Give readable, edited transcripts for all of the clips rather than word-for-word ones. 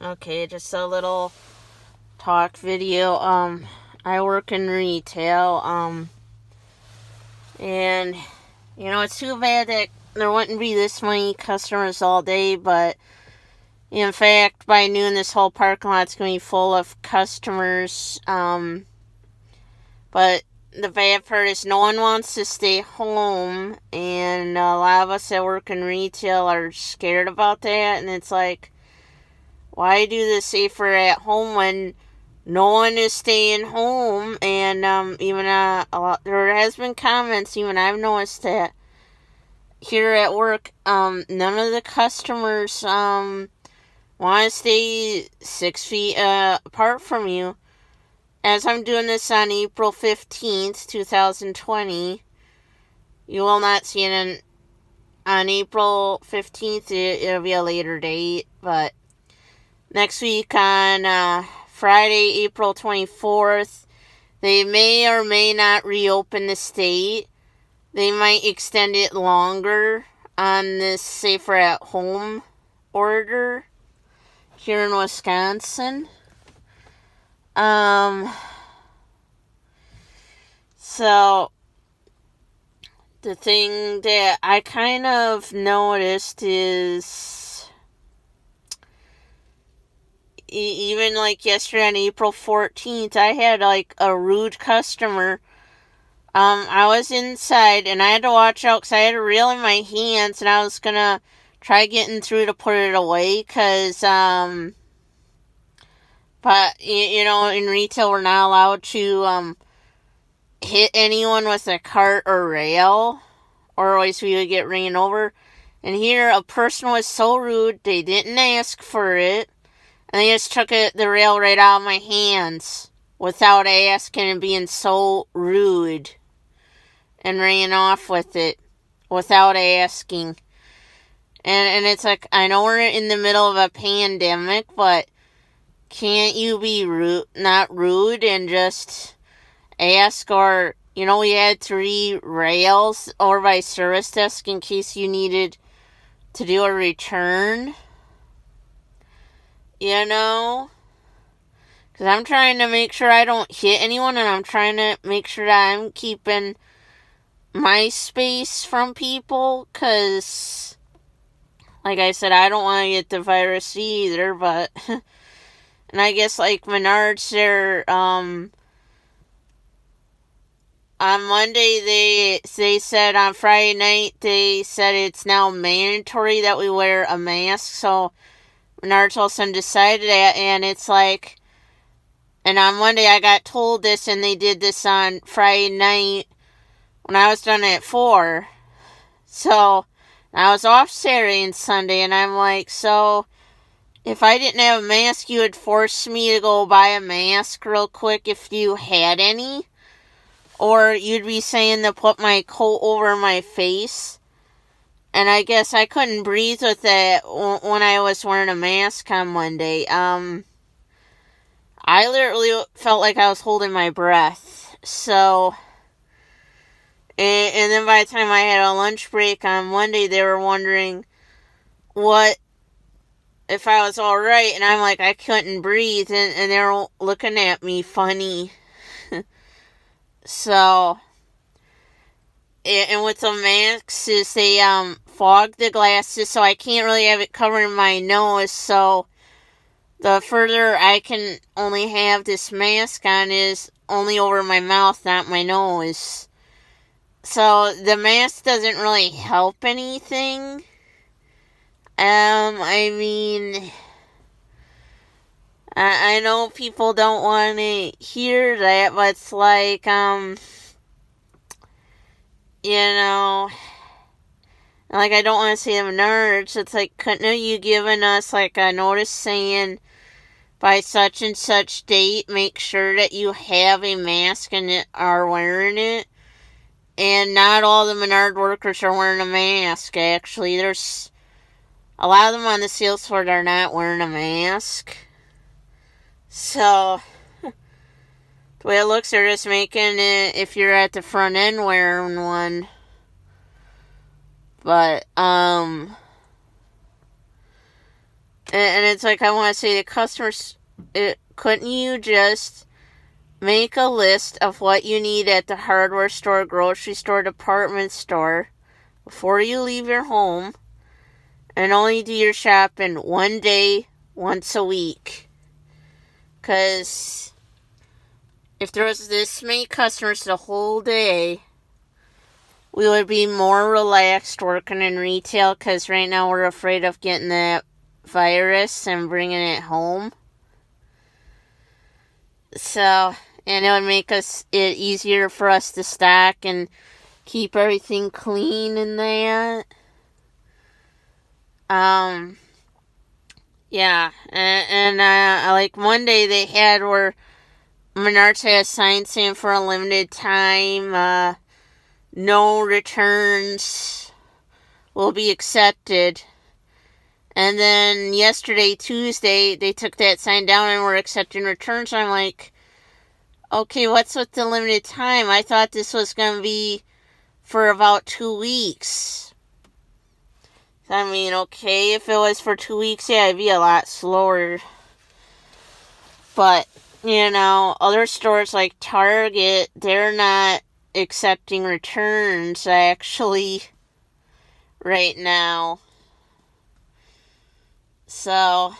Okay, just a little talk video. I work in retail. And it's too bad that there wouldn't be this many customers all day, but in fact, by noon, this whole parking lot's gonna be full of customers. But the bad part is no one wants to stay home, and a lot of us that work in retail are scared about that, and it's like, why do the safer at home when no one is staying home? And even there has been comments, even I've noticed that here at work, none of the customers want to stay 6 feet apart from you. As I'm doing this on April 15th, 2020, you will not see it on April 15th. It'll be a later date, but next week on Friday, April 24th, they may or may not reopen the state. They might extend it longer on this safer at home order here in Wisconsin. So the thing that I kind of noticed is even like yesterday on April 14th, I had like a rude customer. I was inside and I had to watch out because I had a reel in my hands and I was gonna try getting through to put it away because, but, in retail we're not allowed to, hit anyone with a cart or rail, or else we would get ran over. And here, a person was so rude, they didn't ask for it, and they just took the rail right out of my hands without asking and being so rude, and ran off with it without asking. And it's like, I know we're in the middle of a pandemic, but can't you be not rude and just ask? Or, we had 3 rails over by service desk in case you needed to do a return. Because I'm trying to make sure I don't hit anyone, and I'm trying to make sure that I'm keeping my space from people, because, like I said, I don't want to get the virus either, but, and I guess, like, Menards, they're, on Monday, they said on Friday night, they said it's now mandatory that we wear a mask, so Menards all of a sudden decided that, and it's like, and on Monday I got told this, and they did this on Friday night when I was done at 4, so I was off Saturday and Sunday, and I'm like, so if I didn't have a mask, you would force me to go buy a mask real quick if you had any? Or you'd be saying to put my coat over my face? And I guess I couldn't breathe with it when I was wearing a mask on Monday. I literally felt like I was holding my breath. So, and then by the time I had a lunch break on Monday, they were wondering what if I was alright, and I'm like, I couldn't breathe, and they were looking at me funny. So, and with the masks, is they fog the glasses, so I can't really have it covering my nose, so the further I can only have this mask on is only over my mouth, not my nose. So the mask doesn't really help anything. I mean, I know people don't want to hear that, but it's like, like, I don't want to say them nerds. It's like, couldn't have you given us, like, a notice saying, by such and such date, make sure that you have a mask and are wearing it? And not all the Menard workers are wearing a mask, actually. There's a lot of them on the sales floor that are not wearing a mask. So, the way it looks, they're just making it if you're at the front end wearing one. But, And it's like, I want to say to customers, couldn't you just make a list of what you need at the hardware store, grocery store, department store before you leave your home, and only do your shopping one day, once a week? Because if there was this many customers the whole day, we would be more relaxed working in retail, because right now we're afraid of getting that virus and bringing it home. So, and it would make it easier for us to stock and keep everything clean and that. Yeah, and like Monday they had where Menards had a sign saying for a limited time, no returns will be accepted. And then yesterday, Tuesday, they took that sign down and were accepting returns. I'm like, okay, what's with the limited time? I thought this was going to be for about 2 weeks. I mean, okay, if it was for 2 weeks, yeah, it'd be a lot slower. But, other stores like Target, they're not accepting returns, actually, right now. So,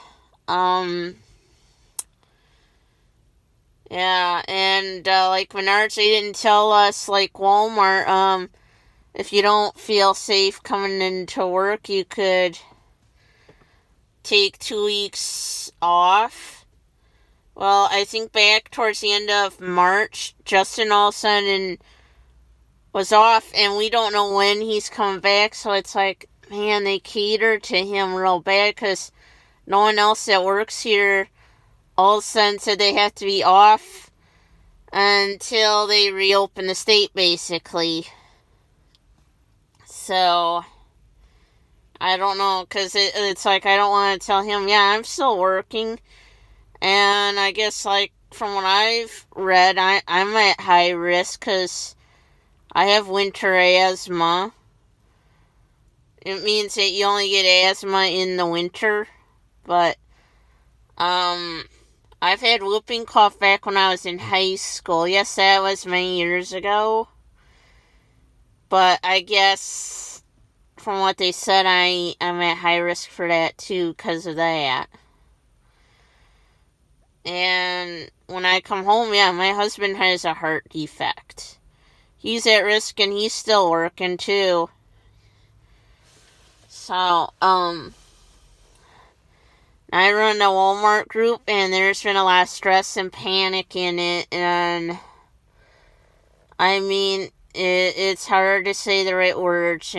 yeah, and, like Menards, they didn't tell us, like Walmart, if you don't feel safe coming into work, you could take 2 weeks off. Well, I think back towards the end of March, Justin all of a sudden was off, and we don't know when he's coming back, so it's like, man, they cater to him real bad, because no one else that works here all of a sudden said they have to be off until they reopen the state, basically. So, I don't know, because it's like, I don't want to tell him, yeah, I'm still working, and I guess, like, from what I've read, I'm at high risk, because I have winter asthma. It means that you only get asthma in the winter, but, I've had whooping cough back when I was in high school. Yes, that was many years ago. But I guess from what they said, I'm at high risk for that too because of that. And when I come home, yeah, my husband has a heart defect. He's at risk and he's still working too. So, I run a Walmart group, and there's been a lot of stress and panic in it, and I mean, it's hard to say the right words,